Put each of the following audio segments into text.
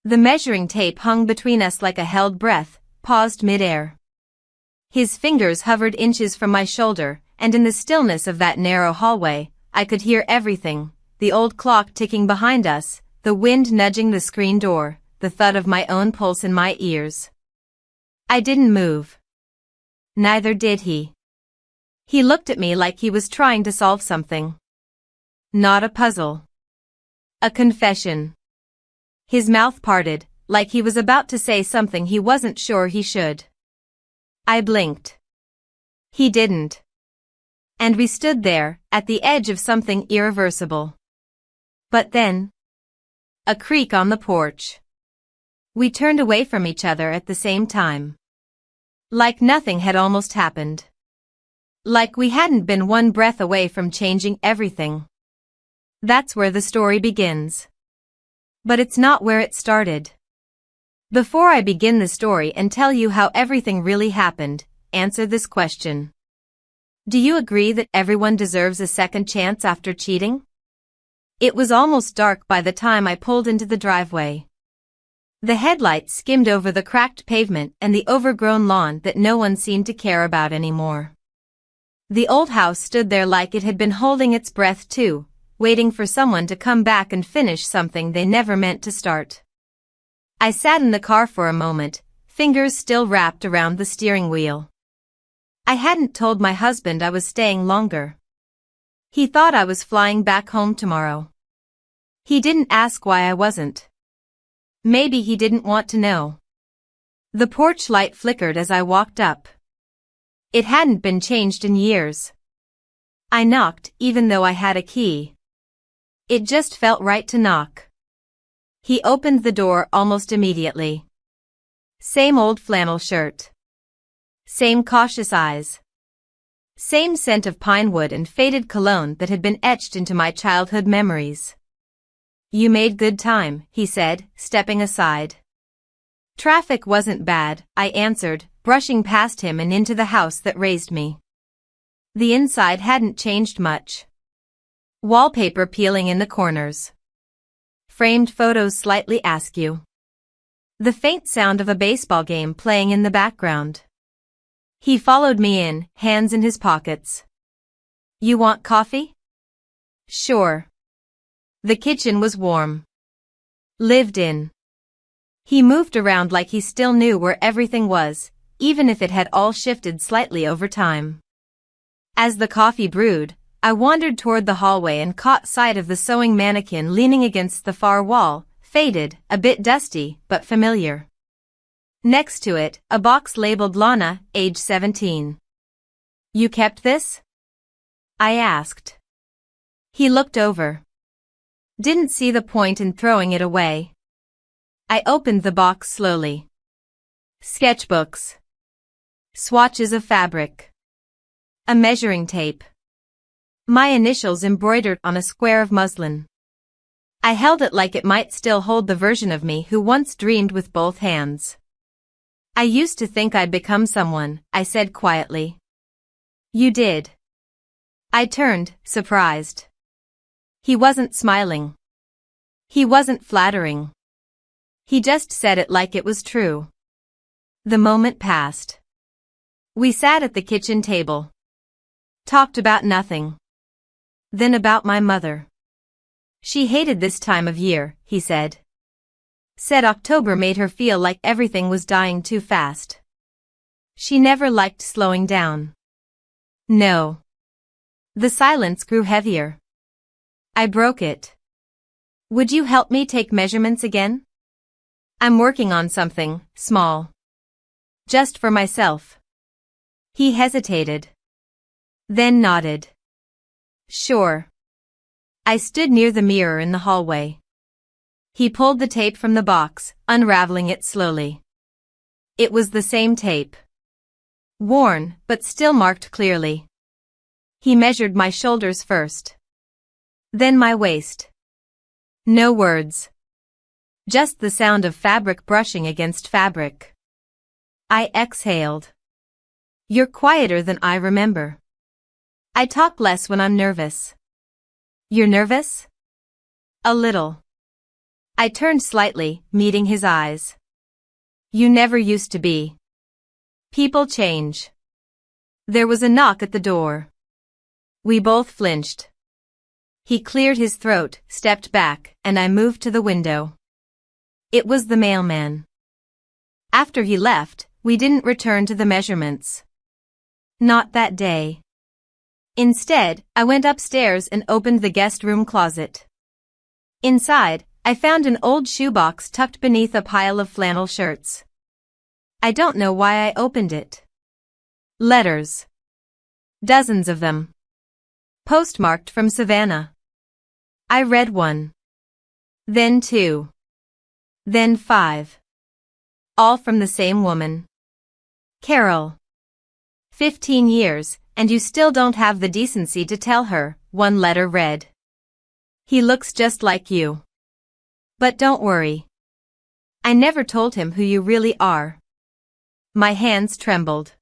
The measuring tape hung between us like a held breath, paused mid-air. His fingers hovered inches from my shoulder, and in the stillness of that narrow hallway, I could hear everything, the old clock ticking behind us, the wind nudging the screen door, the thud of my own pulse in my ears. I didn't move. Neither did he. He looked at me like he was trying to solve something. Not a puzzle. A confession. His mouth parted, like he was about to say something he wasn't sure he should. I blinked. He didn't. And we stood there, at the edge of something irreversible. But then, a creak on the porch. We turned away from each other at the same time. Like nothing had almost happened. Like we hadn't been one breath away from changing everything. That's where the story begins. But it's not where it started. Before I begin the story and tell you how everything really happened, answer this question. Do you agree that everyone deserves a second chance after cheating? It was almost dark by the time I pulled into the driveway. The headlights skimmed over the cracked pavement and the overgrown lawn that no one seemed to care about anymore. The old house stood there like it had been holding its breath too, waiting for someone to come back and finish something they never meant to start. I sat in the car for a moment, fingers still wrapped around the steering wheel. I hadn't told my husband I was staying longer. He thought I was flying back home tomorrow. He didn't ask why I wasn't. Maybe he didn't want to know. The porch light flickered as I walked up. It hadn't been changed in years. I knocked, even though I had a key. It just felt right to knock. He opened the door almost immediately. Same old flannel shirt. Same cautious eyes. Same scent of pine wood and faded cologne that had been etched into my childhood memories. You made good time, he said, stepping aside. Traffic wasn't bad, I answered, brushing past him and into the house that raised me. The inside hadn't changed much. Wallpaper peeling in the corners. Framed photos slightly askew. The faint sound of a baseball game playing in the background. He followed me in, hands in his pockets. You want coffee? Sure. The kitchen was warm. Lived in. He moved around like he still knew where everything was, even if it had all shifted slightly over time. As the coffee brewed, I wandered toward the hallway and caught sight of the sewing mannequin leaning against the far wall, faded, a bit dusty, but familiar. Next to it, a box labeled Lana, age 17. You kept this? I asked. He looked over. Didn't see the point in throwing it away. I opened the box slowly. Sketchbooks. Swatches of fabric. A measuring tape. My initials embroidered on a square of muslin. I held it like it might still hold the version of me who once dreamed with both hands. I used to think I'd become someone, I said quietly. You did. I turned, surprised. He wasn't smiling. He wasn't flattering. He just said it like it was true. The moment passed. We sat at the kitchen table. Talked about nothing. Then about my mother. She hated this time of year, he said. Said October made her feel like everything was dying too fast. She never liked slowing down. No. The silence grew heavier. I broke it. Would you help me take measurements again? I'm working on something, small. Just for myself. He hesitated. Then nodded. Sure. I stood near the mirror in the hallway. He pulled the tape from the box, unraveling it slowly. It was the same tape. Worn, but still marked clearly. He measured my shoulders first. Then my waist. No words. Just the sound of fabric brushing against fabric. I exhaled. You're quieter than I remember. I talk less when I'm nervous. You're nervous? A little. I turned slightly, meeting his eyes. You never used to be. People change. There was a knock at the door. We both flinched. He cleared his throat, stepped back, and I moved to the window. It was the mailman. After he left, we didn't return to the measurements. Not that day. Instead, I went upstairs and opened the guest room closet. Inside, I found an old shoebox tucked beneath a pile of flannel shirts. I don't know why I opened it. Letters. Dozens of them. Postmarked from Savannah. I read one. Then two. Then 5. All from the same woman. Carol. 15 years, and you still don't have the decency to tell her, one letter read. He looks just like you. But don't worry. I never told him who you really are. My hands trembled.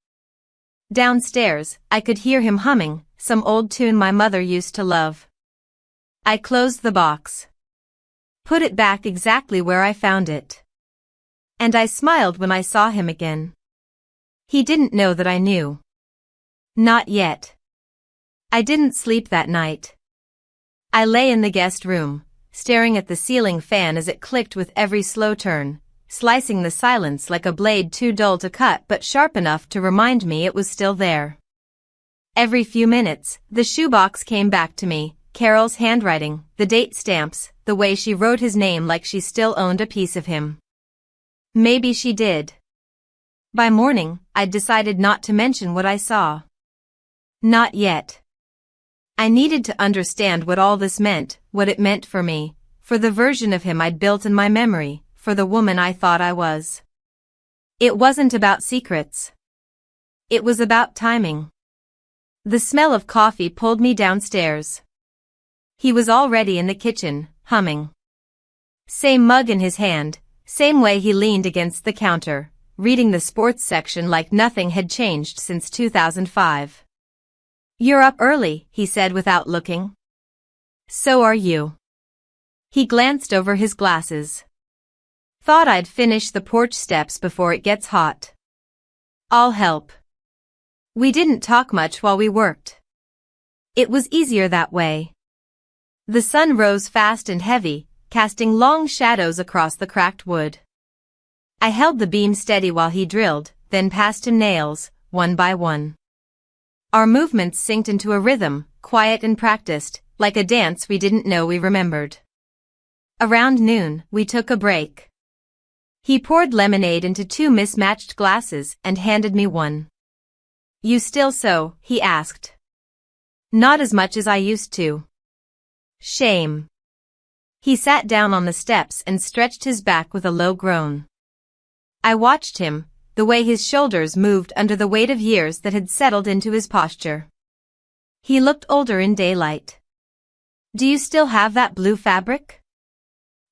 Downstairs, I could hear him humming some old tune my mother used to love. I closed the box. Put it back exactly where I found it. And I smiled when I saw him again. He didn't know that I knew. Not yet. I didn't sleep that night. I lay in the guest room, staring at the ceiling fan as it clicked with every slow turn, slicing the silence like a blade too dull to cut but sharp enough to remind me it was still there. Every few minutes, the shoebox came back to me, Carol's handwriting, the date stamps, the way she wrote his name like she still owned a piece of him. Maybe she did. By morning, I'd decided not to mention what I saw. Not yet. I needed to understand what all this meant, what it meant for me, for the version of him I'd built in my memory, for the woman I thought I was. It wasn't about secrets. It was about timing. The smell of coffee pulled me downstairs. He was already in the kitchen, humming. Same mug in his hand, same way he leaned against the counter, reading the sports section like nothing had changed since 2005. You're up early, he said without looking. So are you. He glanced over his glasses. Thought I'd finish the porch steps before it gets hot. I'll help. We didn't talk much while we worked. It was easier that way. The sun rose fast and heavy, casting long shadows across the cracked wood. I held the beam steady while he drilled, then passed him nails, one by one. Our movements synced into a rhythm, quiet and practiced, like a dance we didn't know we remembered. Around noon, we took a break. He poured lemonade into 2 mismatched glasses and handed me one. You still sew? He asked. Not as much as I used to. Shame. He sat down on the steps and stretched his back with a low groan. I watched him, the way his shoulders moved under the weight of years that had settled into his posture. He looked older in daylight. Do you still have that blue fabric?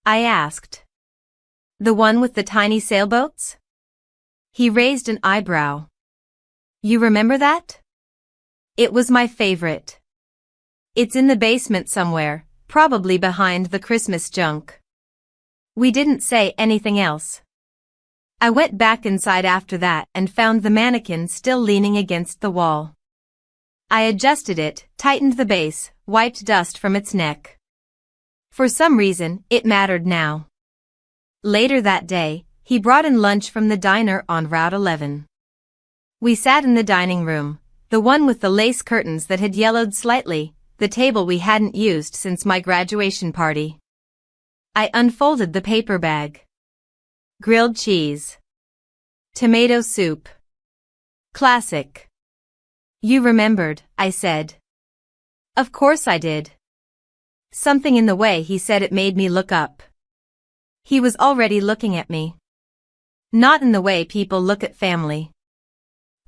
I asked. The one with the tiny sailboats? He raised an eyebrow. You remember that? It was my favorite. It's in the basement somewhere, probably behind the Christmas junk. We didn't say anything else. I went back inside after that and found the mannequin still leaning against the wall. I adjusted it, tightened the base, wiped dust from its neck. For some reason, it mattered now. Later that day, he brought in lunch from the diner on Route 11. We sat in the dining room, the one with the lace curtains that had yellowed slightly, the table we hadn't used since my graduation party. I unfolded the paper bag. Grilled cheese. Tomato soup. Classic. You remembered, I said. Of course I did. Something in the way he said it made me look up. He was already looking at me. Not in the way people look at family.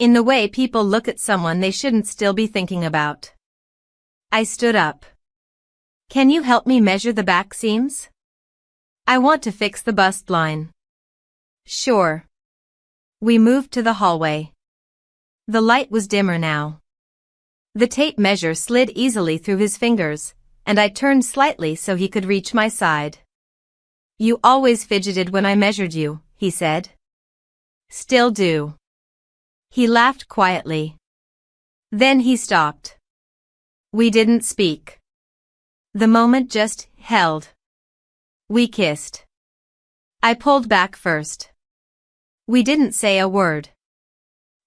In the way people look at someone they shouldn't still be thinking about. I stood up. Can you help me measure the back seams? I want to fix the bust line. Sure. We moved to the hallway. The light was dimmer now. The tape measure slid easily through his fingers, and I turned slightly so he could reach my side. You always fidgeted when I measured you, he said. Still do. He laughed quietly. Then he stopped. We didn't speak. The moment just held. We kissed. I pulled back first. We didn't say a word.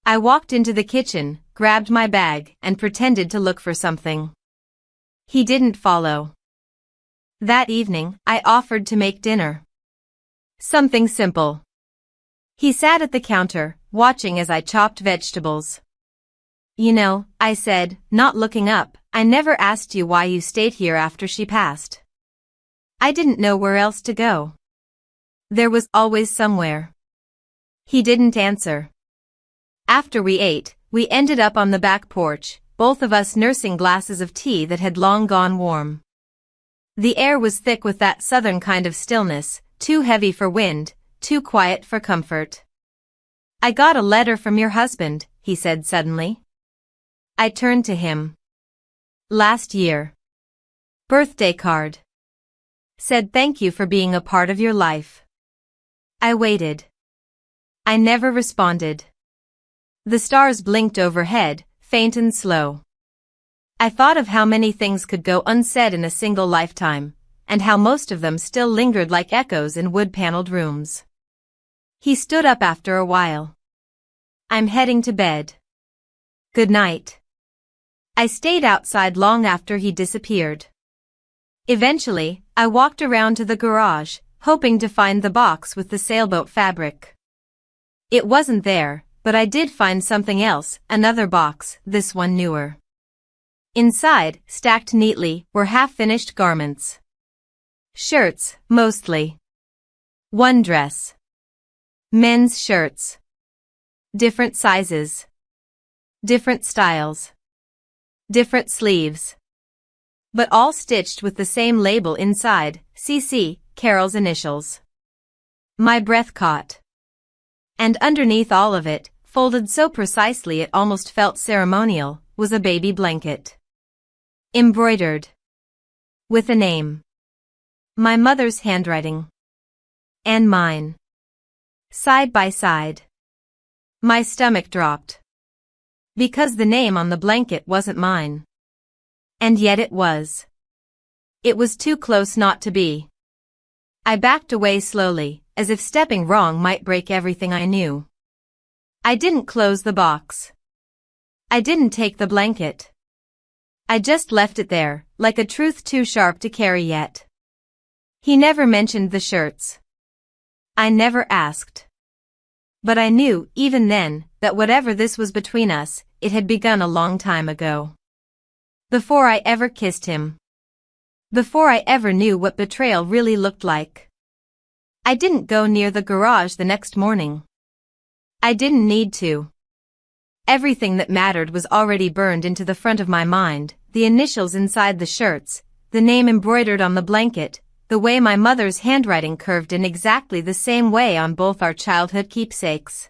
I walked into the kitchen, grabbed my bag, and pretended to look for something. He didn't follow. That evening, I offered to make dinner. Something simple. He sat at the counter, watching as I chopped vegetables. You know, I said, not looking up, I never asked you why you stayed here after she passed. I didn't know where else to go. There was always somewhere. He didn't answer. After we ate, we ended up on the back porch, both of us nursing glasses of tea that had long gone warm. The air was thick with that southern kind of stillness, too heavy for wind, too quiet for comfort. I got a letter from your husband, he said suddenly. I turned to him. Last year. Birthday card. Said thank you for being a part of your life. I waited. I never responded. The stars blinked overhead, faint and slow. I thought of how many things could go unsaid in a single lifetime, and how most of them still lingered like echoes in wood-paneled rooms. He stood up after a while. I'm heading to bed. Good night. I stayed outside long after he disappeared. Eventually, I walked around to the garage, hoping to find the box with the sailboat fabric. It wasn't there, but I did find something else, another box, this one newer. Inside, stacked neatly, were half-finished garments. Shirts, mostly. One dress. Men's shirts. Different sizes. Different styles. Different sleeves. But all stitched with the same label inside, CC, Carol's initials. My breath caught. And underneath all of it, folded so precisely it almost felt ceremonial, was a baby blanket. Embroidered. With a name. My mother's handwriting. And mine. Side by side. My stomach dropped. Because the name on the blanket wasn't mine. And yet it was. It was too close not to be. I backed away slowly, as if stepping wrong might break everything I knew. I didn't close the box. I didn't take the blanket. I just left it there, like a truth too sharp to carry yet. He never mentioned the shirts. I never asked. But I knew, even then, that whatever this was between us, it had begun a long time ago. Before I ever kissed him. Before I ever knew what betrayal really looked like. I didn't go near the garage the next morning. I didn't need to. Everything that mattered was already burned into the front of my mind, the initials inside the shirts, the name embroidered on the blanket, the way my mother's handwriting curved in exactly the same way on both our childhood keepsakes.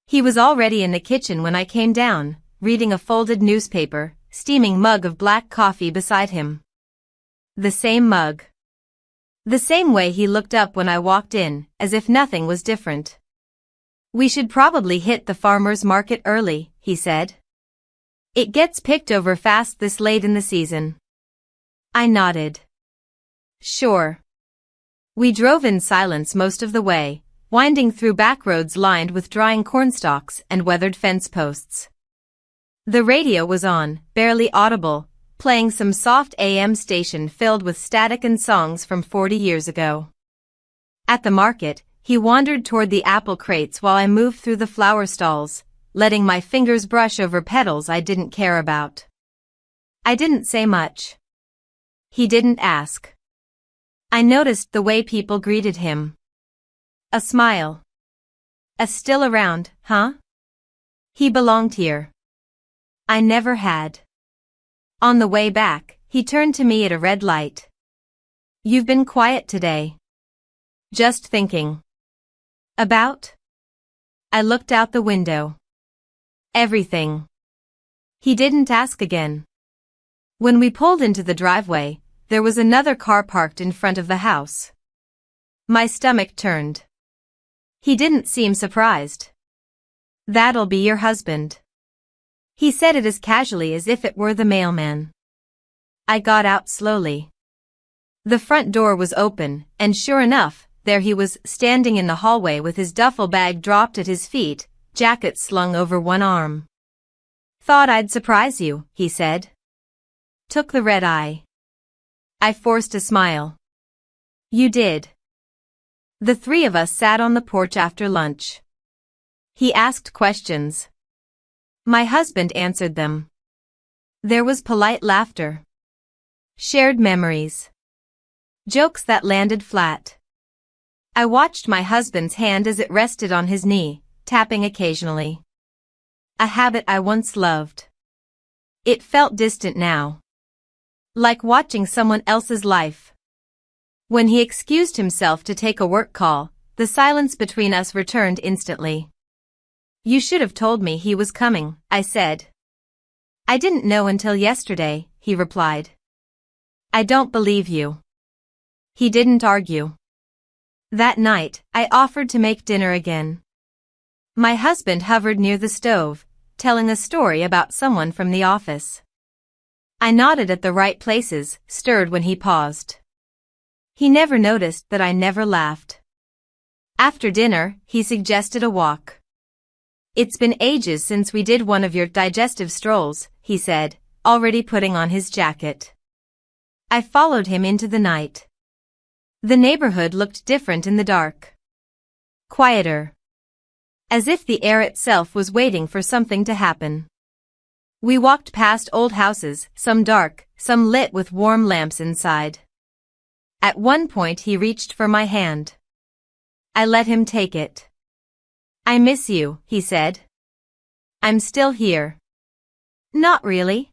He was already in the kitchen when I came down, reading a folded newspaper, steaming mug of black coffee beside him. The same mug. The same way he looked up when I walked in, as if nothing was different. We should probably hit the farmer's market early, he said. It gets picked over fast this late in the season. I nodded. Sure. We drove in silence most of the way, winding through back roads lined with drying cornstalks and weathered fence posts. The radio was on, barely audible, playing some soft AM station filled with static and songs from 40 years ago. At the market, he wandered toward the apple crates while I moved through the flower stalls, letting my fingers brush over petals I didn't care about. I didn't say much. He didn't ask. I noticed the way people greeted him. A smile. A still around, huh? He belonged here. I never had. On the way back, he turned to me at a red light. You've been quiet today. Just thinking. About? I looked out the window. Everything. He didn't ask again. When we pulled into the driveway, there was another car parked in front of the house. My stomach turned. He didn't seem surprised. "That'll be your husband." He said it as casually as if it were the mailman. I got out slowly. The front door was open, and sure enough, there he was, standing in the hallway with his duffel bag dropped at his feet, jacket slung over one arm. "Thought I'd surprise you," he said. Took the red eye. I forced a smile. "You did." The three of us sat on the porch after lunch. He asked questions. My husband answered them. There was polite laughter. Shared memories. Jokes that landed flat. I watched my husband's hand as it rested on his knee, tapping occasionally. A habit I once loved. It felt distant now. Like watching someone else's life. When he excused himself to take a work call, the silence between us returned instantly. "You should have told me he was coming," I said. "I didn't know until yesterday," he replied. "I don't believe you." He didn't argue. That night, I offered to make dinner again. My husband hovered near the stove, telling a story about someone from the office. I nodded at the right places, stirred when he paused. He never noticed that I never laughed. After dinner, he suggested a walk. "It's been ages since we did one of your digestive strolls," he said, already putting on his jacket. I followed him into the night. The neighborhood looked different in the dark. Quieter. As if the air itself was waiting for something to happen. We walked past old houses, some dark, some lit with warm lamps inside. At one point he reached for my hand. I let him take it. "I miss you," he said. "I'm still here." "Not really."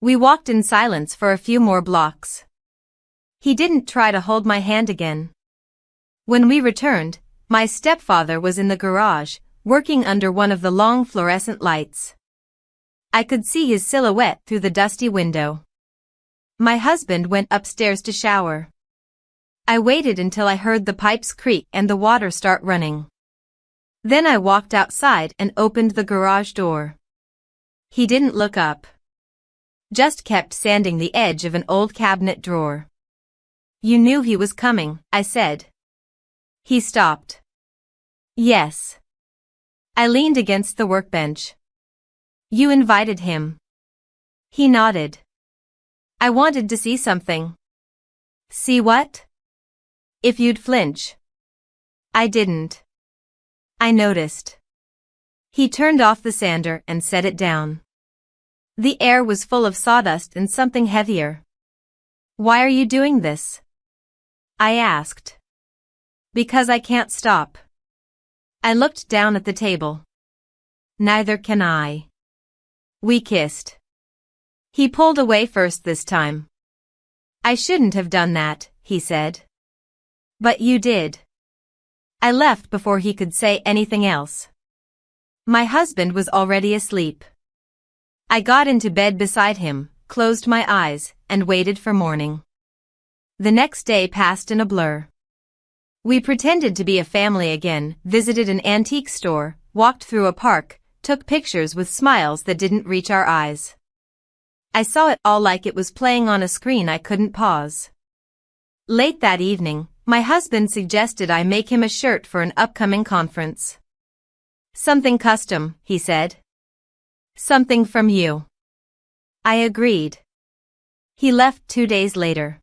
We walked in silence for a few more blocks. He didn't try to hold my hand again. When we returned, my stepfather was in the garage, working under one of the long fluorescent lights. I could see his silhouette through the dusty window. My husband went upstairs to shower. I waited until I heard the pipes creak and the water start running. Then I walked outside and opened the garage door. He didn't look up. Just kept sanding the edge of an old cabinet drawer. "You knew he was coming," I said. He stopped. "Yes." I leaned against the workbench. "You invited him." He nodded. "I wanted to see something." "See what?" "If you'd flinch." I didn't. I noticed. He turned off the sander and set it down. The air was full of sawdust and something heavier. "Why are you doing this?" I asked. "Because I can't stop." I looked down at the table. "Neither can I." We kissed. He pulled away first this time. "I shouldn't have done that," he said. "But you did." I left before he could say anything else. My husband was already asleep. I got into bed beside him, closed my eyes, and waited for morning. The next day passed in a blur. We pretended to be a family again, visited an antique store, walked through a park, took pictures with smiles that didn't reach our eyes. I saw it all like it was playing on a screen I couldn't pause. Late that evening, my husband suggested I make him a shirt for an upcoming conference. "Something custom," he said. "Something from you." I agreed. He left 2 days later.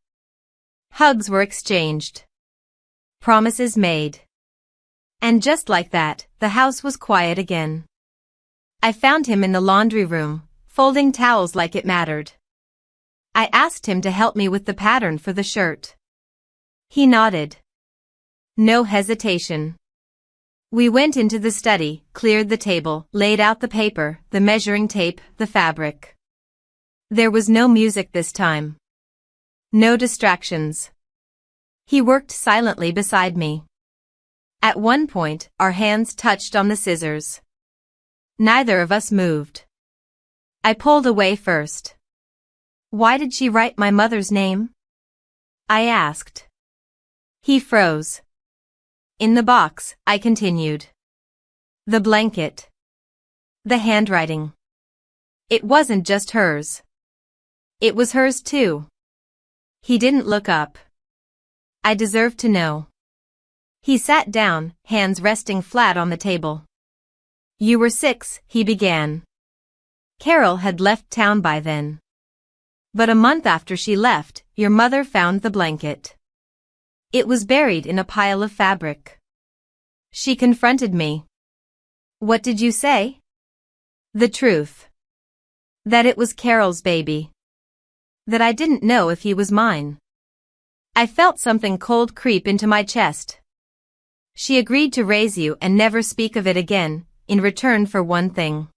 Hugs were exchanged. Promises made. And just like that, the house was quiet again. I found him in the laundry room, folding towels like it mattered. I asked him to help me with the pattern for the shirt. He nodded. No hesitation. We went into the study, cleared the table, laid out the paper, the measuring tape, the fabric. There was no music this time. No distractions. He worked silently beside me. At one point, our hands touched on the scissors. Neither of us moved. I pulled away first. "Why did she write my mother's name?" I asked. He froze. In the box, I continued. The blanket. The handwriting. It wasn't just hers. It was hers too. He didn't look up. I deserved to know. He sat down, hands resting flat on the table. You were 6, he began. Carol had left town by then. But a month after she left, your mother found the blanket. It was buried in a pile of fabric. She confronted me. What did you say? The truth. That it was Carol's baby. That I didn't know if he was mine. I felt something cold creep into my chest. She agreed to raise you and never speak of it again, in return for one thing.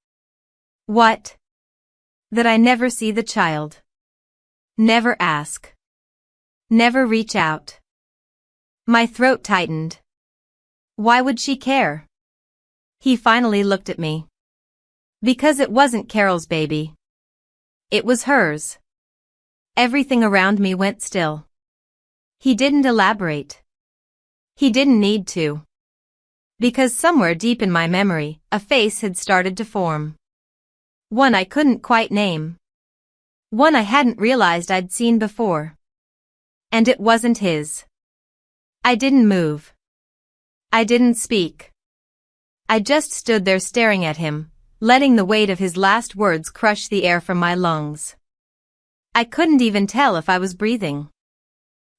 What? That I never see the child. Never ask. Never reach out. My throat tightened. Why would she care? He finally looked at me. Because it wasn't Carol's baby. It was hers. Everything around me went still. He didn't elaborate. He didn't need to. Because somewhere deep in my memory, a face had started to form. One I couldn't quite name. One I hadn't realized I'd seen before. And it wasn't his. I didn't move. I didn't speak. I just stood there staring at him, letting the weight of his last words crush the air from my lungs. I couldn't even tell if I was breathing.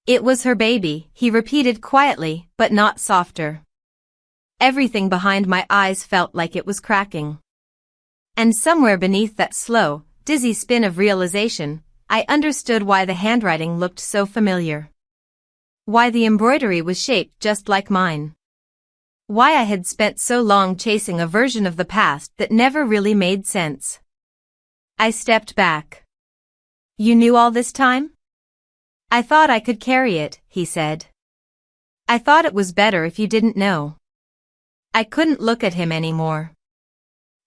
It was her baby, he repeated quietly, but not softer. Everything behind my eyes felt like it was cracking. And somewhere beneath that slow, dizzy spin of realization, I understood why the handwriting looked so familiar. Why the embroidery was shaped just like mine. Why I had spent so long chasing a version of the past that never really made sense. I stepped back. You knew all this time? I thought I could carry it, he said. I thought it was better if you didn't know. I couldn't look at him anymore.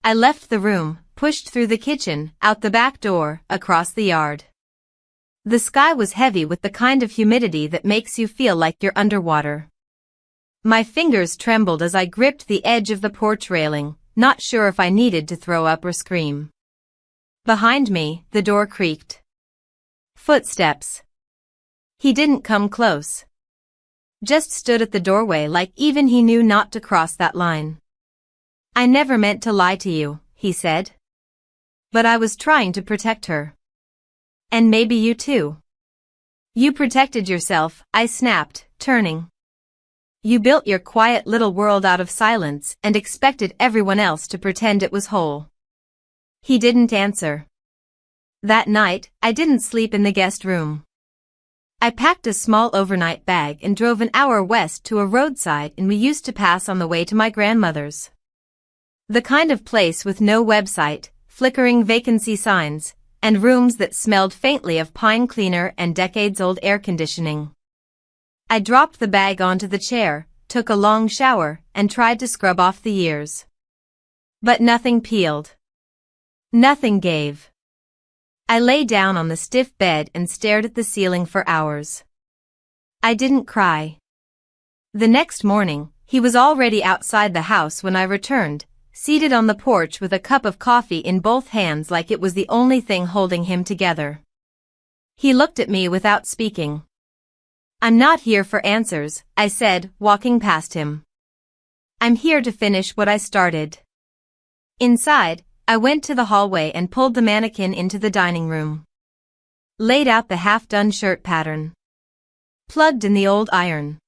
I left the room, pushed through the kitchen, out the back door, across the yard. The sky was heavy with the kind of humidity that makes you feel like you're underwater. My fingers trembled as I gripped the edge of the porch railing, not sure if I needed to throw up or scream. Behind me, the door creaked. Footsteps. He didn't come close. Just stood at the doorway like even he knew not to cross that line. I never meant to lie to you, he said. But I was trying to protect her. And maybe you too. You protected yourself, I snapped, turning. You built your quiet little world out of silence and expected everyone else to pretend it was whole. He didn't answer. That night, I didn't sleep in the guest room. I packed a small overnight bag and drove an hour west to a roadside inn we used to pass on the way to my grandmother's. The kind of place with no website, flickering vacancy signs, and rooms that smelled faintly of pine cleaner and decades-old air conditioning. I dropped the bag onto the chair, took a long shower, and tried to scrub off the years. But nothing peeled. Nothing gave. I lay down on the stiff bed and stared at the ceiling for hours. I didn't cry. The next morning, he was already outside the house when I returned, seated on the porch with a cup of coffee in both hands like it was the only thing holding him together. He looked at me without speaking. I'm not here for answers, I said, walking past him. I'm here to finish what I started. Inside, I went to the hallway and pulled the mannequin into the dining room. Laid out the half-done shirt pattern. Plugged in the old iron.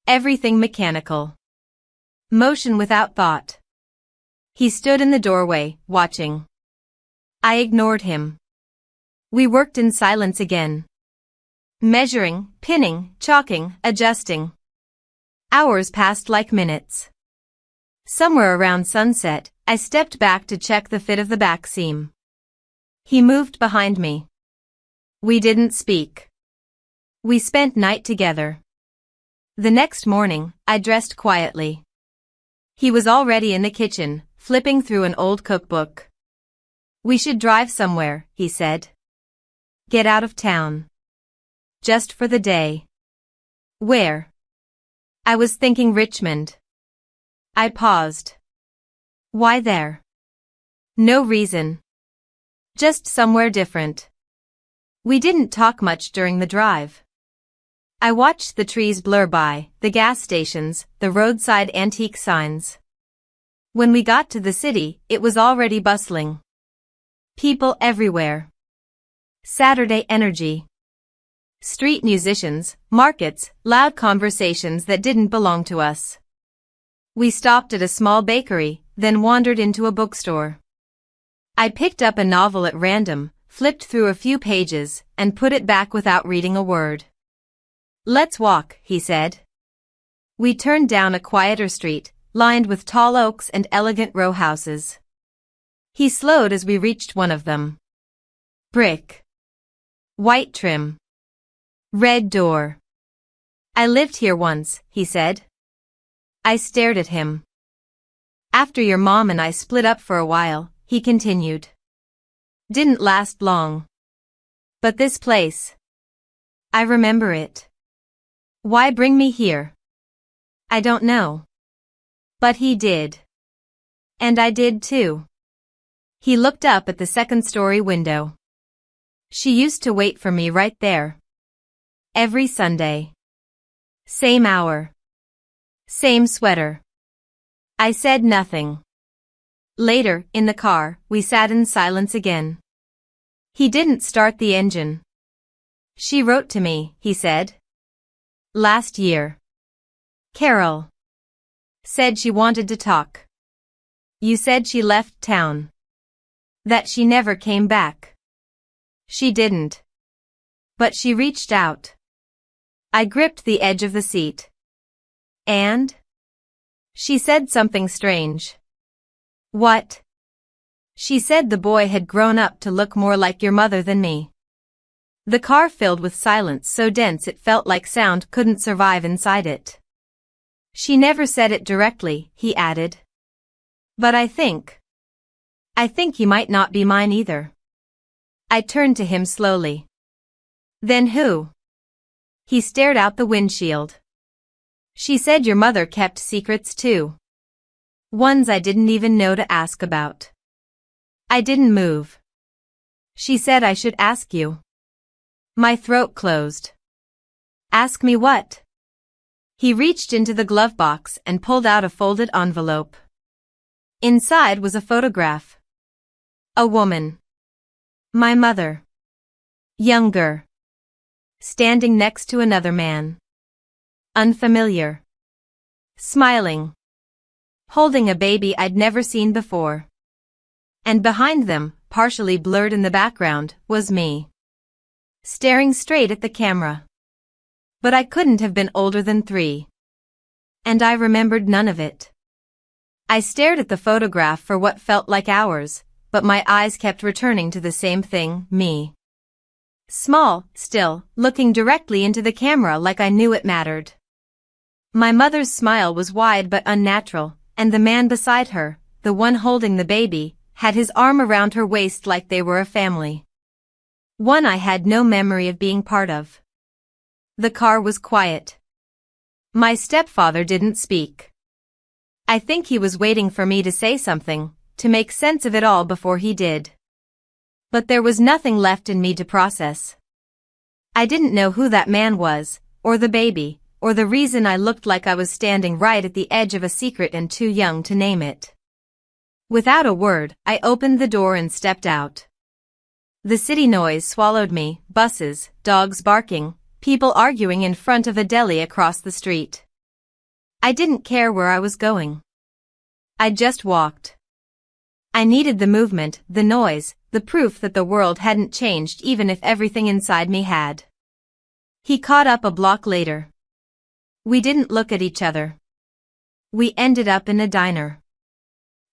Everything mechanical. Motion without thought. He stood in the doorway, watching. I ignored him. We worked in silence again. Measuring, pinning, chalking, adjusting. Hours passed like minutes. Somewhere around sunset, I stepped back to check the fit of the back seam. He moved behind me. We didn't speak. We spent night together. The next morning, I dressed quietly. He was already in the kitchen, flipping through an old cookbook. We should drive somewhere, he said. Get out of town. Just for the day. Where? I was thinking Richmond. I paused. Why there? No reason. Just somewhere different. We didn't talk much during the drive. I watched the trees blur by, the gas stations, the roadside antique signs. When we got to the city, it was already bustling. People everywhere. Saturday energy. Street musicians, markets, loud conversations that didn't belong to us. We stopped at a small bakery, then wandered into a bookstore. I picked up a novel at random, flipped through a few pages, and put it back without reading a word. Let's walk, he said. We turned down a quieter street, lined with tall oaks and elegant row houses. He slowed as we reached one of them. Brick. White trim. Red door. I lived here once, he said. I stared at him. After your mom and I split up for a while, he continued. Didn't last long. But this place. I remember it. Why bring me here? I don't know. But he did. And I did too. He looked up at the second-story window. She used to wait for me right there. Every Sunday. Same hour. Same sweater. I said nothing. Later, in the car, we sat in silence again. He didn't start the engine. She wrote to me, he said. Last year. Carol. Said she wanted to talk. You said she left town. That she never came back. She didn't. But she reached out. I gripped the edge of the seat. And? She said something strange. What? She said the boy had grown up to look more like your mother than me. The car filled with silence so dense it felt like sound couldn't survive inside it. She never said it directly, he added. But I think he might not be mine either. I turned to him slowly. Then who? He stared out the windshield. She said your mother kept secrets too. Ones I didn't even know to ask about. I didn't move. She said I should ask you. My throat closed. Ask me what? He reached into the glove box and pulled out a folded envelope. Inside was a photograph. A woman. My mother. Younger. Standing next to another man. Unfamiliar. Smiling. Holding a baby I'd never seen before. And behind them, partially blurred in the background, was me. Staring straight at the camera. But I couldn't have been older than 3. And I remembered none of it. I stared at the photograph for what felt like hours, but my eyes kept returning to the same thing, me. Small, still, looking directly into the camera like I knew it mattered. My mother's smile was wide but unnatural, and the man beside her, the one holding the baby, had his arm around her waist like they were a family. One I had no memory of being part of. The car was quiet. My stepfather didn't speak. I think he was waiting for me to say something, to make sense of it all before he did. But there was nothing left in me to process. I didn't know who that man was, or the baby, or the reason I looked like I was standing right at the edge of a secret and too young to name it. Without a word, I opened the door and stepped out. The city noise swallowed me, buses, dogs barking, people arguing in front of a deli across the street. I didn't care where I was going. I just walked. I needed the movement, the noise, the proof that the world hadn't changed even if everything inside me had. He caught up a block later. We didn't look at each other. We ended up in a diner.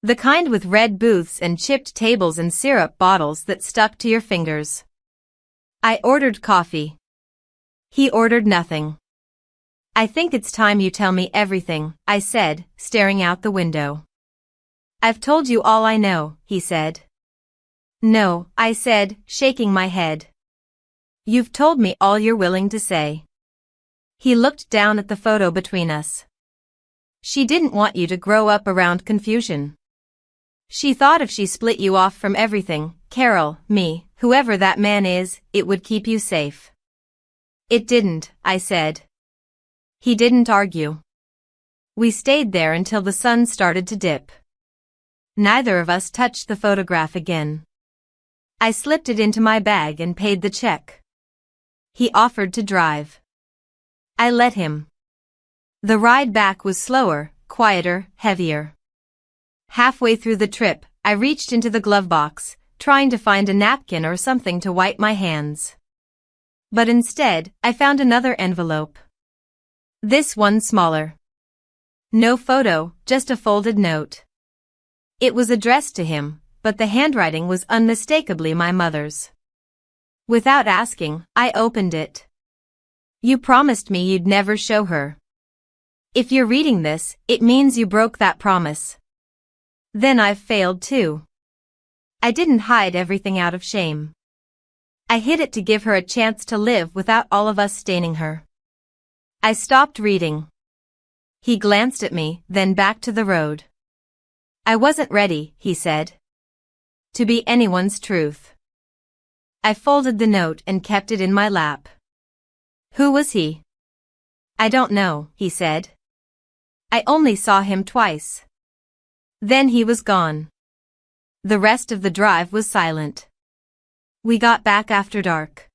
The kind with red booths and chipped tables and syrup bottles that stuck to your fingers. I ordered coffee. He ordered nothing. I think it's time you tell me everything, I said, staring out the window. I've told you all I know, he said. No, I said, shaking my head. You've told me all you're willing to say. He looked down at the photo between us. She didn't want you to grow up around confusion. She thought if she split you off from everything, Carol, me, whoever that man is, it would keep you safe. It didn't, I said. He didn't argue. We stayed there until the sun started to dip. Neither of us touched the photograph again. I slipped it into my bag and paid the check. He offered to drive. I let him. The ride back was slower, quieter, heavier. Halfway through the trip, I reached into the glove box, trying to find a napkin or something to wipe my hands. But instead, I found another envelope. This one smaller. No photo, just a folded note. It was addressed to him, but the handwriting was unmistakably my mother's. Without asking, I opened it. You promised me you'd never show her. If you're reading this, it means you broke that promise. Then I've failed too. I didn't hide everything out of shame. I hid it to give her a chance to live without all of us staining her. I stopped reading. He glanced at me, then back to the road. I wasn't ready, he said, to be anyone's truth. I folded the note and kept it in my lap. Who was he? I don't know, he said. I only saw him twice. Then he was gone. The rest of the drive was silent. We got back after dark.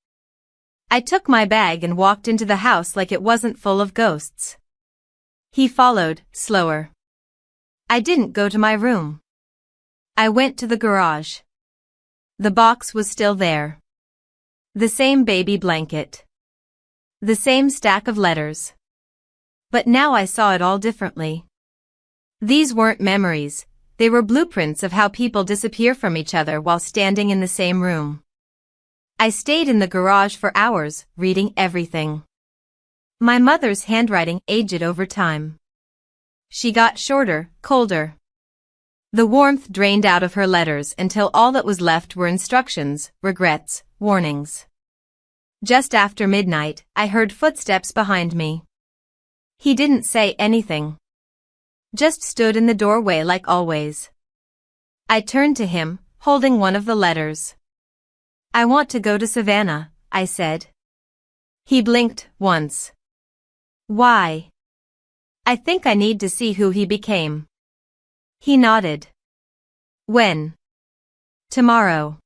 I took my bag and walked into the house like it wasn't full of ghosts. He followed, slower. I didn't go to my room. I went to the garage. The box was still there. The same baby blanket. The same stack of letters. But now I saw it all differently. These weren't memories, they were blueprints of how people disappear from each other while standing in the same room. I stayed in the garage for hours, reading everything. My mother's handwriting aged over time. She got shorter, colder. The warmth drained out of her letters until all that was left were instructions, regrets, warnings. Just after midnight, I heard footsteps behind me. He didn't say anything. Just stood in the doorway like always. I turned to him, holding one of the letters. I want to go to Savannah, I said. He blinked once. Why? I think I need to see who he became. He nodded. When? Tomorrow.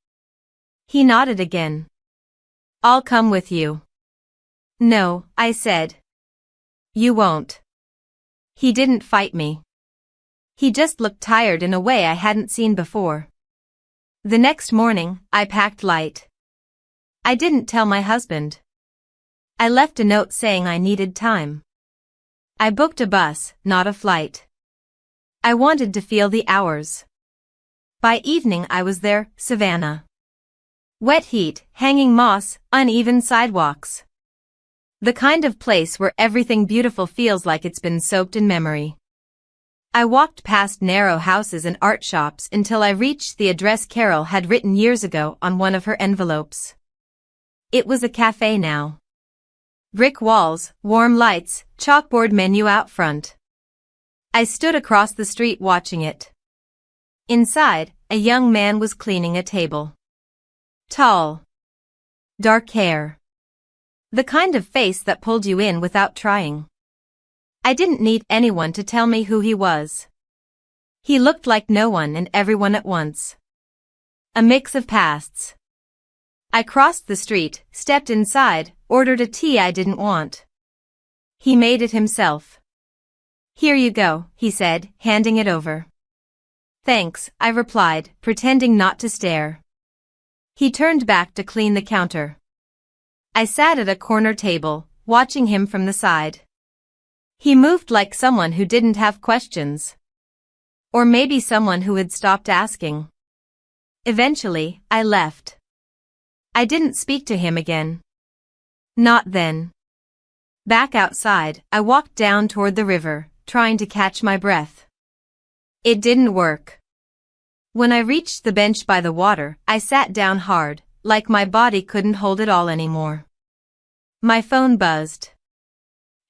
He nodded again. I'll come with you. No, I said. You won't. He didn't fight me. He just looked tired in a way I hadn't seen before. The next morning, I packed light. I didn't tell my husband. I left a note saying I needed time. I booked a bus, not a flight. I wanted to feel the hours. By evening I was there, Savannah. Wet heat, hanging moss, uneven sidewalks. The kind of place where everything beautiful feels like it's been soaked in memory. I walked past narrow houses and art shops until I reached the address Carol had written years ago on one of her envelopes. It was a cafe now. Brick walls, warm lights, chalkboard menu out front. I stood across the street watching it. Inside, a young man was cleaning a table. Tall. Dark hair. The kind of face that pulled you in without trying. I didn't need anyone to tell me who he was. He looked like no one and everyone at once. A mix of pasts. I crossed the street, stepped inside, ordered a tea I didn't want. He made it himself. Here you go, he said, handing it over. Thanks, I replied, pretending not to stare. He turned back to clean the counter. I sat at a corner table, watching him from the side. He moved like someone who didn't have questions. Or maybe someone who had stopped asking. Eventually, I left. I didn't speak to him again. Not then. Back outside, I walked down toward the river, trying to catch my breath. It didn't work. When I reached the bench by the water, I sat down hard, like my body couldn't hold it all anymore. My phone buzzed.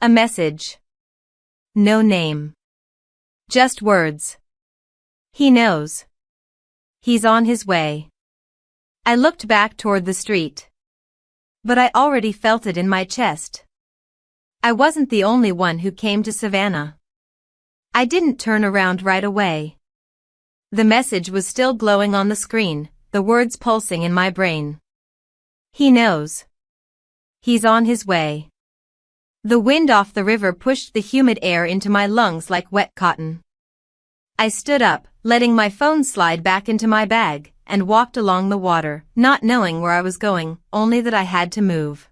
A message. No name. Just words. He knows. He's on his way. I looked back toward the street. But I already felt it in my chest. I wasn't the only one who came to Savannah. I didn't turn around right away. The message was still glowing on the screen, the words pulsing in my brain. He knows. He's on his way. The wind off the river pushed the humid air into my lungs like wet cotton. I stood up, letting my phone slide back into my bag, and walked along the water, not knowing where I was going, only that I had to move.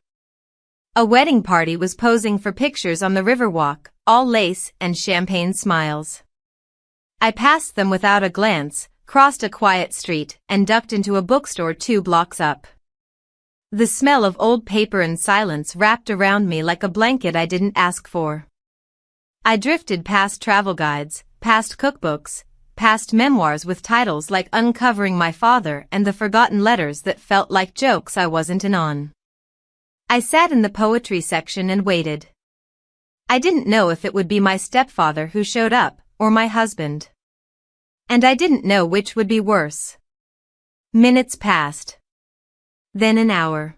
A wedding party was posing for pictures on the riverwalk, all lace and champagne smiles. I passed them without a glance, crossed a quiet street, and ducked into a bookstore 2 blocks up. The smell of old paper and silence wrapped around me like a blanket I didn't ask for. I drifted past travel guides, past cookbooks, past memoirs with titles like Uncovering My Father and the forgotten letters that felt like jokes I wasn't in on. I sat in the poetry section and waited. I didn't know if it would be my stepfather who showed up, or my husband. And I didn't know which would be worse. Minutes passed. Then an hour.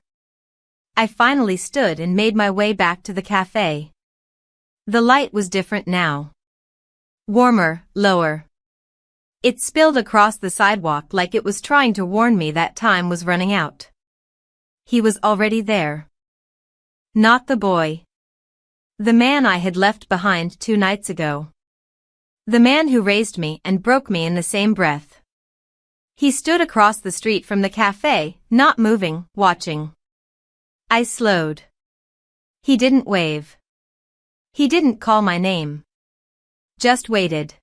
I finally stood and made my way back to the cafe. The light was different now. Warmer, lower. It spilled across the sidewalk like it was trying to warn me that time was running out. He was already there. Not the boy. The man I had left behind 2 nights ago. The man who raised me and broke me in the same breath. He stood across the street from the cafe, not moving, watching. I slowed. He didn't wave. He didn't call my name. Just waited.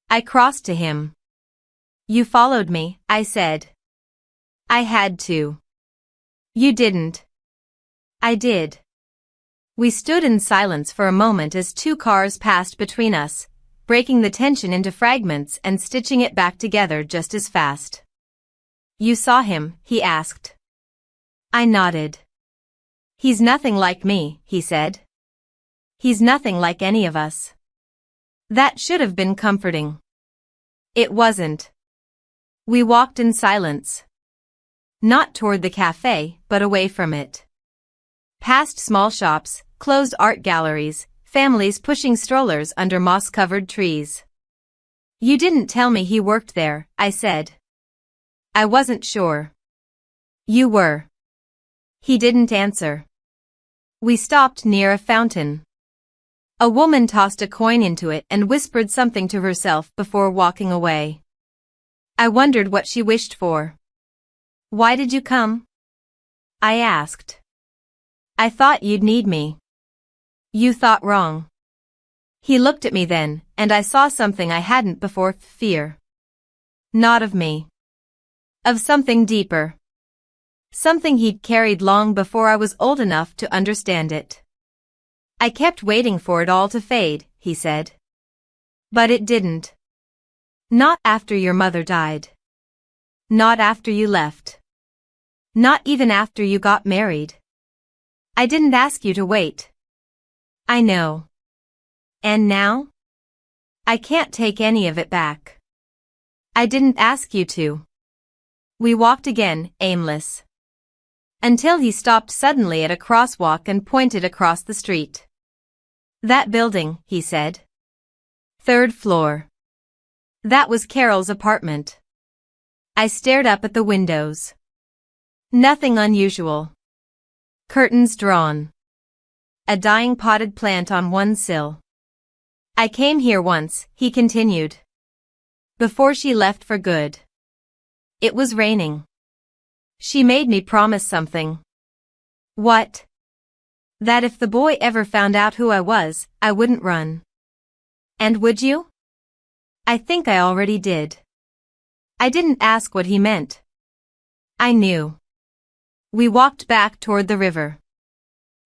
I crossed to him. You followed me, I said. I had to. You didn't. I did. We stood in silence for a moment as 2 cars passed between us, breaking the tension into fragments and stitching it back together just as fast. You saw him, he asked. I nodded. He's nothing like me, he said. He's nothing like any of us. That should have been comforting. It wasn't. We walked in silence. Not toward the cafe, but away from it. Past small shops, closed art galleries, families pushing strollers under moss-covered trees. You didn't tell me he worked there, I said. I wasn't sure. You were. He didn't answer. We stopped near a fountain. A woman tossed a coin into it and whispered something to herself before walking away. I wondered what she wished for. Why did you come? I asked. I thought you'd need me. You thought wrong. He looked at me then, and I saw something I hadn't before, fear. Not of me. Of something deeper. Something he'd carried long before I was old enough to understand it. I kept waiting for it all to fade, he said. But it didn't. Not after your mother died. Not after you left. Not even after you got married. I didn't ask you to wait. I know. And now? I can't take any of it back. I didn't ask you to. We walked again, aimless. Until he stopped suddenly at a crosswalk and pointed across the street. That building, he said. 3rd floor. That was Carol's apartment. I stared up at the windows. Nothing unusual. Curtains drawn. A dying potted plant on one sill. I came here once, he continued. Before she left for good. It was raining. She made me promise something. What? That if the boy ever found out who I was, I wouldn't run. And would you? I think I already did. I didn't ask what he meant. I knew. We walked back toward the river.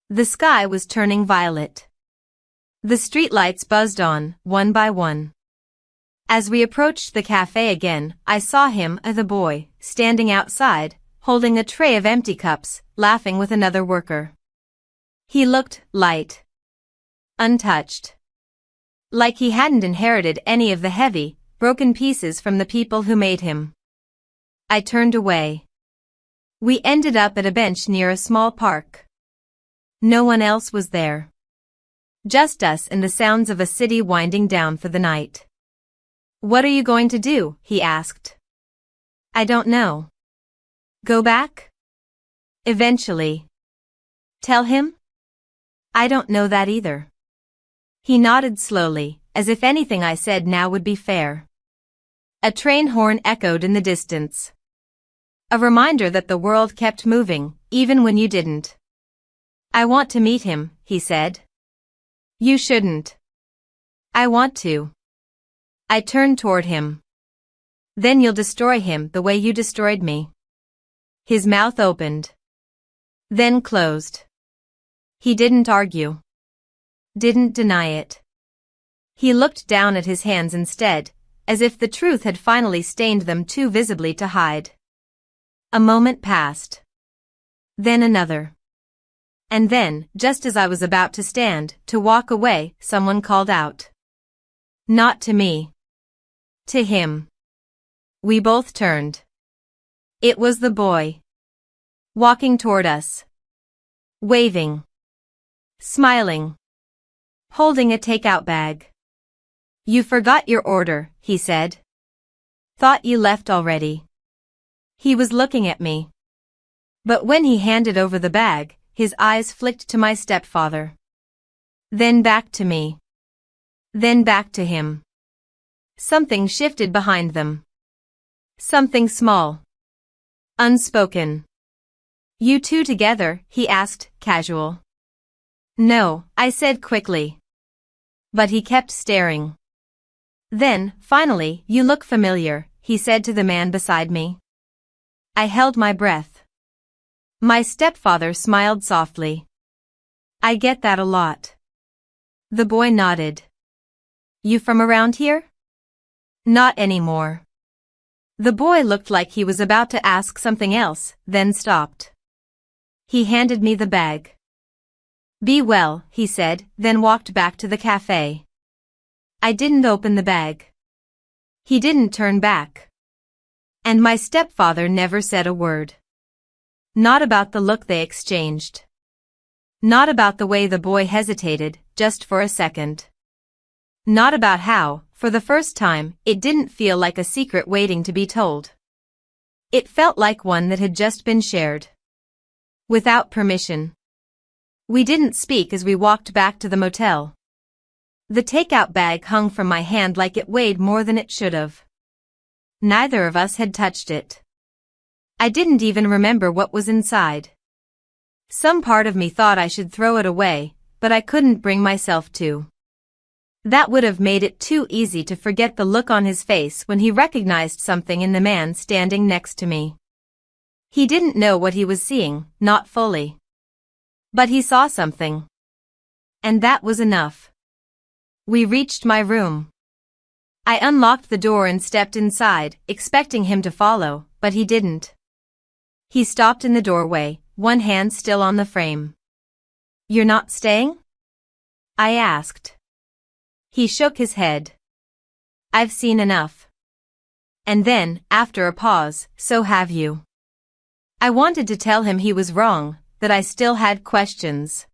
The sky was turning violet. The streetlights buzzed on, one by one. As we approached the cafe again, I saw him, the boy, standing outside, holding a tray of empty cups, laughing with another worker. He looked light. untouched. Like he hadn't inherited any of the heavy, broken pieces from the people who made him. I turned away. We ended up at a bench near a small park. No one else was there. Just us and the sounds of a city winding down for the night. "What are you going to do?" he asked. "I don't know." "Go back?" "Eventually." "Tell him?" "I don't know that either." He nodded slowly, as if anything I said now would be fair. A train horn echoed in the distance. A reminder that the world kept moving, even when you didn't. "I want to meet him," he said. "You shouldn't." "I want to." I turned toward him. "Then you'll destroy him the way you destroyed me." His mouth opened. Then closed. He didn't argue. Didn't deny it. He looked down at his hands instead, as if the truth had finally stained them too visibly to hide. A moment passed. Then another. And then, just as I was about to stand, to walk away, someone called out. Not to me. To him. We both turned. It was the boy. Walking toward us. Waving. Smiling. Holding a takeout bag. "You forgot your order," he said. "Thought you left already." He was looking at me. But when he handed over the bag, his eyes flicked to my stepfather. Then back to me. Then back to him. Something shifted behind them. Something small. Unspoken. "You two together?" he asked, casual. "No," I said quickly. But he kept staring. Then, finally, "You look familiar," he said to the man beside me. I held my breath. My stepfather smiled softly. "I get that a lot." The boy nodded. "You from around here?" "Not anymore." The boy looked like he was about to ask something else, then stopped. He handed me the bag. "Be well," he said, then walked back to the cafe. I didn't open the bag. He didn't turn back. And my stepfather never said a word. Not about the look they exchanged. Not about the way the boy hesitated, just for a second. Not about how, for the first time, it didn't feel like a secret waiting to be told. It felt like one that had just been shared. Without permission. We didn't speak as we walked back to the motel. The takeout bag hung from my hand like it weighed more than it should have. Neither of us had touched it. I didn't even remember what was inside. Some part of me thought I should throw it away, but I couldn't bring myself to. That would have made it too easy to forget the look on his face when he recognized something in the man standing next to me. He didn't know what he was seeing, not fully. But he saw something. And that was enough. We reached my room. I unlocked the door and stepped inside, expecting him to follow, but he didn't. He stopped in the doorway, one hand still on the frame. "You're not staying?" I asked. He shook his head. "I've seen enough." And then, after a pause, "So have you." I wanted to tell him he was wrong, that I still had questions.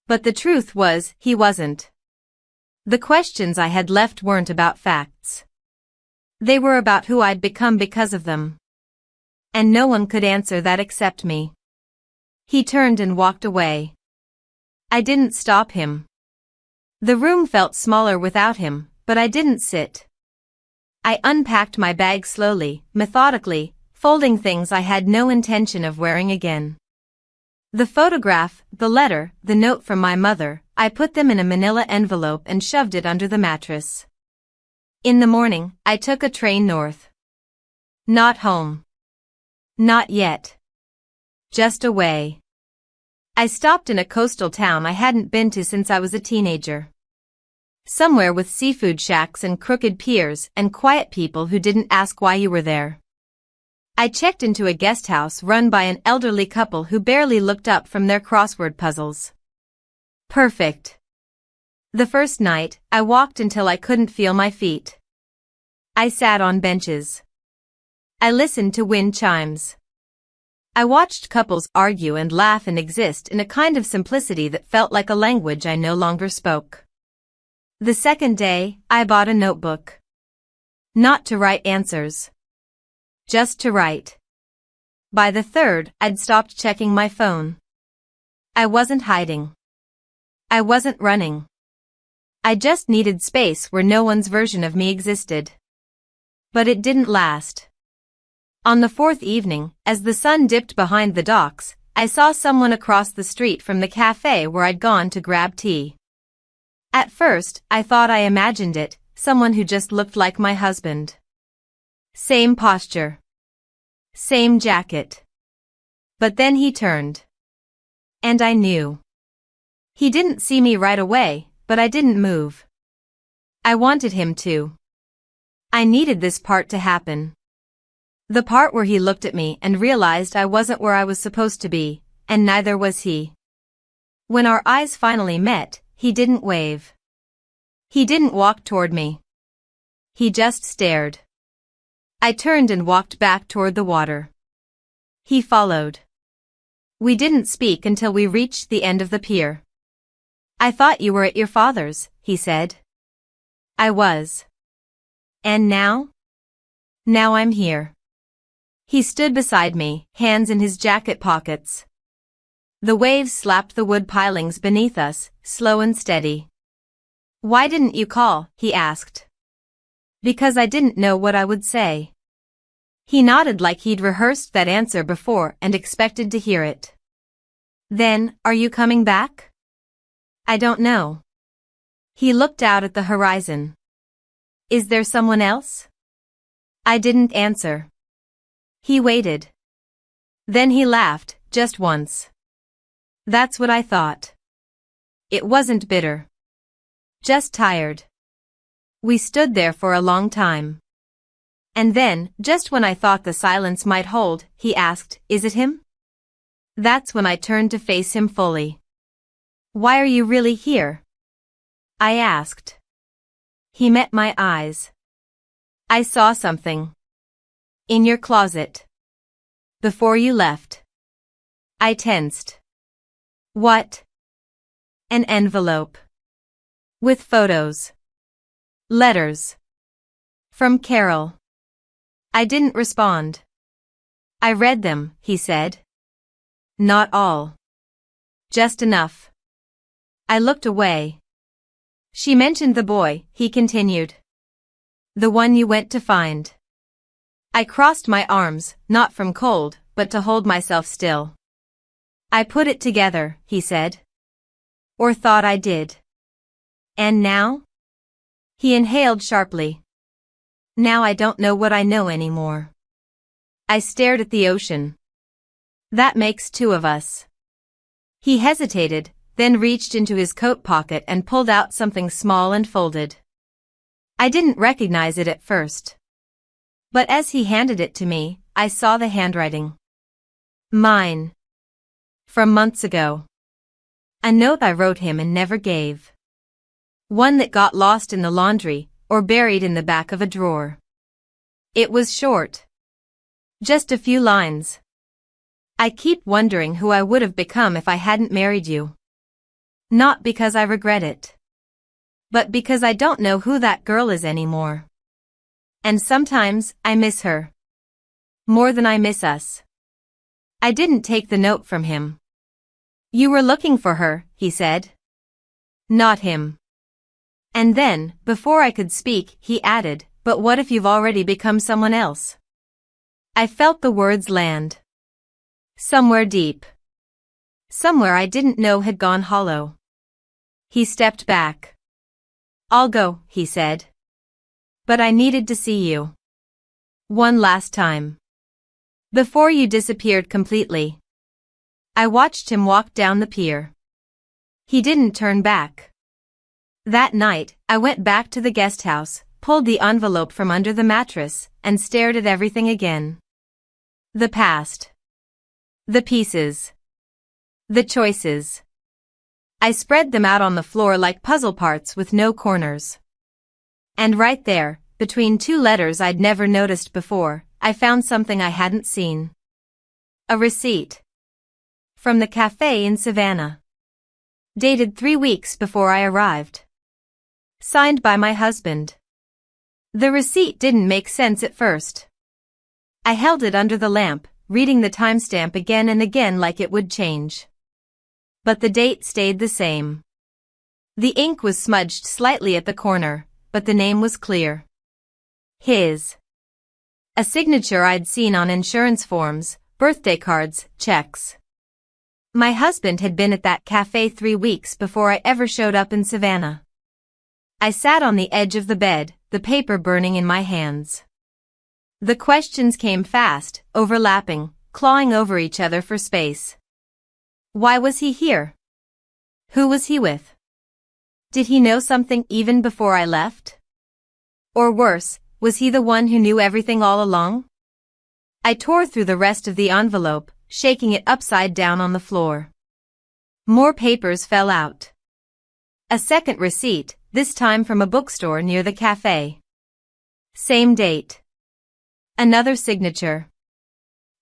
But the truth was, he wasn't. The questions I had left weren't about facts. They were about who I'd become because of them. And no one could answer that except me. He turned and walked away. I didn't stop him. The room felt smaller without him, but I didn't sit. I unpacked my bag slowly, methodically, folding things I had no intention of wearing again. The photograph, the letter, the note from my mother, I put them in a manila envelope and shoved it under the mattress. In the morning, I took a train north. Not home. Not yet. Just away. I stopped in a coastal town I hadn't been to since I was a teenager. Somewhere with seafood shacks and crooked piers and quiet people who didn't ask why you were there. I checked into a guest house run by an elderly couple who barely looked up from their crossword puzzles. Perfect. The first night, I walked until I couldn't feel my feet. I sat on benches. I listened to wind chimes. I watched couples argue and laugh and exist in a kind of simplicity that felt like a language I no longer spoke. The second day, I bought a notebook. Not to write answers. Just to write. By the third, I'd stopped checking my phone. I wasn't hiding. I wasn't running. I just needed space where no one's version of me existed. But it didn't last. On the fourth evening, as the sun dipped behind the docks, I saw someone across the street from the cafe where I'd gone to grab tea. At first, I thought I imagined it, someone who just looked like my husband. Same posture. Same jacket. But then he turned. And I knew. He didn't see me right away, but I didn't move. I wanted him to. I needed this part to happen. The part where he looked at me and realized I wasn't where I was supposed to be, and neither was he. When our eyes finally met, he didn't wave. He didn't walk toward me. He just stared. I turned and walked back toward the water. He followed. We didn't speak until we reached the end of the pier. I thought you were at your father's, he said. I was. And now? Now I'm here. He stood beside me, hands in his jacket pockets. The waves slapped the wood pilings beneath us, slow and steady. Why didn't you call? He asked. Because I didn't know what I would say. He nodded like he'd rehearsed that answer before and expected to hear it. Then, are you coming back? I don't know. He looked out at the horizon. Is there someone else? I didn't answer. He waited. Then he laughed, just once. That's what I thought. It wasn't bitter. Just tired. We stood there for a long time. And then, just when I thought the silence might hold, he asked, "Is it him?" That's when I turned to face him fully. "Why are you really here?" I asked. He met my eyes. "I saw something. In your closet. Before you left." I tensed. "What?" "An envelope. With photos. Letters. From Carol." I didn't respond. "I read them," he said. "Not all. Just enough." I looked away. "She mentioned the boy," he continued. "The one you went to find." I crossed my arms, not from cold, but to hold myself still. "I put it together," he said. "Or thought I did." "And now?" He inhaled sharply. "Now I don't know what I know anymore." I stared at the ocean. "That makes two of us." He hesitated, then reached into his coat pocket and pulled out something small and folded. I didn't recognize it at first. But as he handed it to me, I saw the handwriting. Mine. From months ago. A note I wrote him and never gave. One that got lost in the laundry, or buried in the back of a drawer. It was short. Just a few lines. "I keep wondering who I would have become if I hadn't married you. Not because I regret it. But because I don't know who that girl is anymore. And sometimes, I miss her. More than I miss us." I didn't take the note from him. "You were looking for her," he said. "Not him." And then, before I could speak, he added, "But what if you've already become someone else?" I felt the words land. Somewhere deep. Somewhere I didn't know had gone hollow. He stepped back. "I'll go," he said. "But I needed to see you. One last time. Before you disappeared completely." I watched him walk down the pier. He didn't turn back. That night, I went back to the guest house, pulled the envelope from under the mattress, and stared at everything again. The past. The pieces. The choices. I spread them out on the floor like puzzle parts with no corners. And right there, between two letters I'd never noticed before, I found something I hadn't seen. A receipt. From the cafe in Savannah. Dated 3 weeks before I arrived. Signed by my husband. The receipt didn't make sense at first. I held it under the lamp, reading the timestamp again and again like it would change. But the date stayed the same. The ink was smudged slightly at the corner, but the name was clear. His. A signature I'd seen on insurance forms, birthday cards, checks. My husband had been at that cafe 3 weeks before I ever showed up in Savannah. I sat on the edge of the bed, the paper burning in my hands. The questions came fast, overlapping, clawing over each other for space. Why was he here? Who was he with? Did he know something even before I left? Or worse, was he the one who knew everything all along? I tore through the rest of the envelope, shaking it upside down on the floor. More papers fell out. A second receipt, this time from a bookstore near the cafe. Same date. Another signature.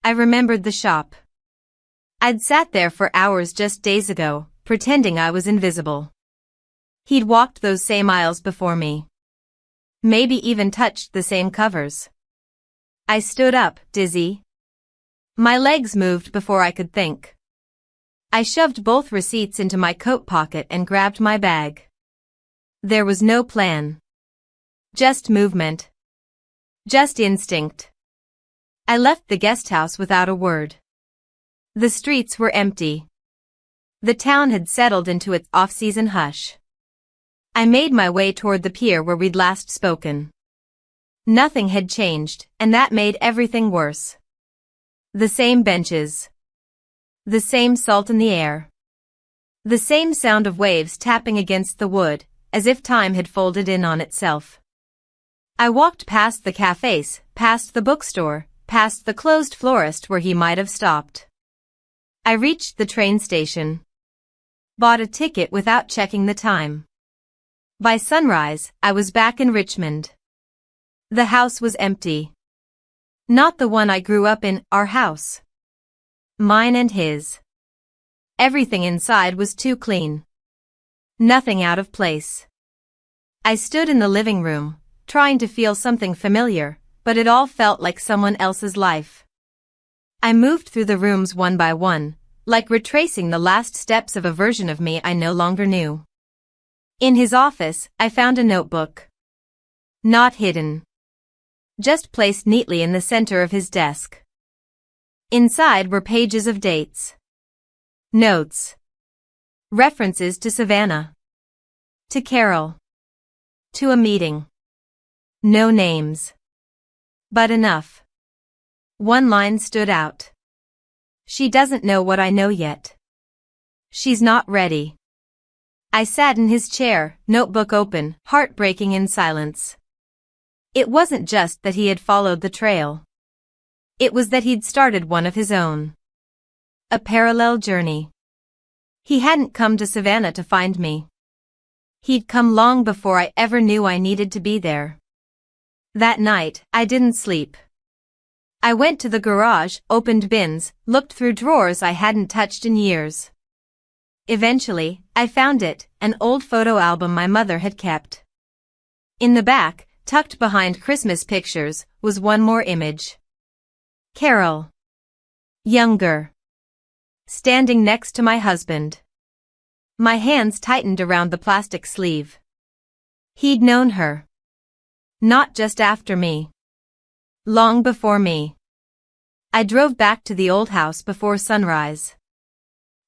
I remembered the shop. I'd sat there for hours just days ago, pretending I was invisible. He'd walked those same aisles before me. Maybe even touched the same covers. I stood up, dizzy. My legs moved before I could think. I shoved both receipts into my coat pocket and grabbed my bag. There was no plan. Just movement. Just instinct. I left the guest house without a word. The streets were empty. The town had settled into its off-season hush. I made my way toward the pier where we'd last spoken. Nothing had changed, and that made everything worse. The same benches. The same salt in the air. The same sound of waves tapping against the wood, as if time had folded in on itself. I walked past the cafes, past the bookstore, past the closed florist where he might have stopped. I reached the train station. Bought a ticket without checking the time. By sunrise, I was back in Richmond. The house was empty. Not the one I grew up in, our house. Mine and his. Everything inside was too clean. Nothing out of place. I stood in the living room, trying to feel something familiar, but it all felt like someone else's life. I moved through the rooms one by one, like retracing the last steps of a version of me I no longer knew. In his office, I found a notebook. Not hidden. Just placed neatly in the center of his desk. Inside were pages of dates. Notes. References to Savannah. To Carol. To a meeting. No names. But enough. One line stood out. She doesn't know what I know yet. She's not ready. I sat in his chair, notebook open, heartbreaking in silence. It wasn't just that he had followed the trail. It was that he'd started one of his own. A parallel journey. He hadn't come to Savannah to find me. He'd come long before I ever knew I needed to be there. That night, I didn't sleep. I went to the garage, opened bins, looked through drawers I hadn't touched in years. Eventually, I found it, an old photo album my mother had kept. In the back, tucked behind Christmas pictures, was one more image. Carol. Younger. Standing next to my husband. My hands tightened around the plastic sleeve. He'd known her. Not just after me. Long before me. I drove back to the old house before sunrise.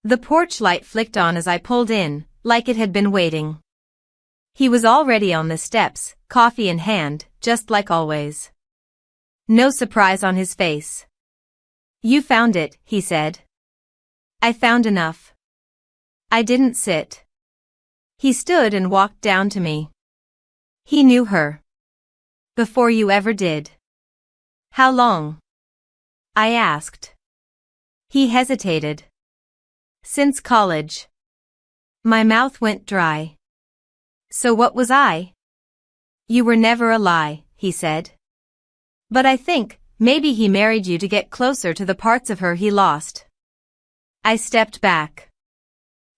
The porch light flicked on as I pulled in, like it had been waiting. He was already on the steps, coffee in hand, just like always. No surprise on his face. You found it, he said. I found enough. I didn't sit. He stood and walked down to me. He knew her. Before you ever did. How long? I asked. He hesitated. Since college. My mouth went dry. So what was I? You were never a lie, he said. But I think, maybe he married you to get closer to the parts of her he lost. I stepped back.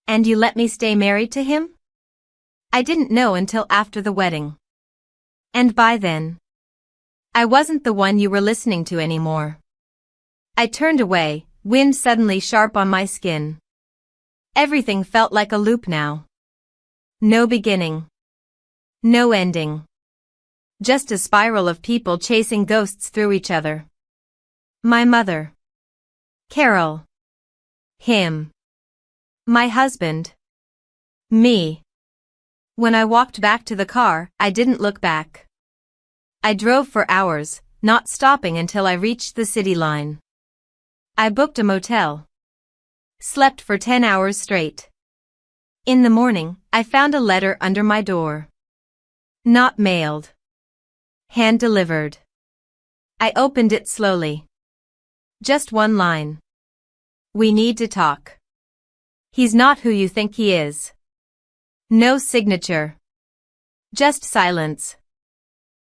And you let me stay married to him? I didn't know until after the wedding. And by then, I wasn't the one you were listening to anymore. I turned away, wind suddenly sharp on my skin. Everything felt like a loop now. No beginning. No ending. Just a spiral of people chasing ghosts through each other. My mother. Carol. Him. My husband. Me. When I walked back to the car, I didn't look back. I drove for hours, not stopping until I reached the city line. I booked a motel. Slept for 10 hours straight. In the morning, I found a letter under my door. Not mailed. Hand-delivered. I opened it slowly. Just one line. We need to talk. He's not who you think he is. No signature. Just silence.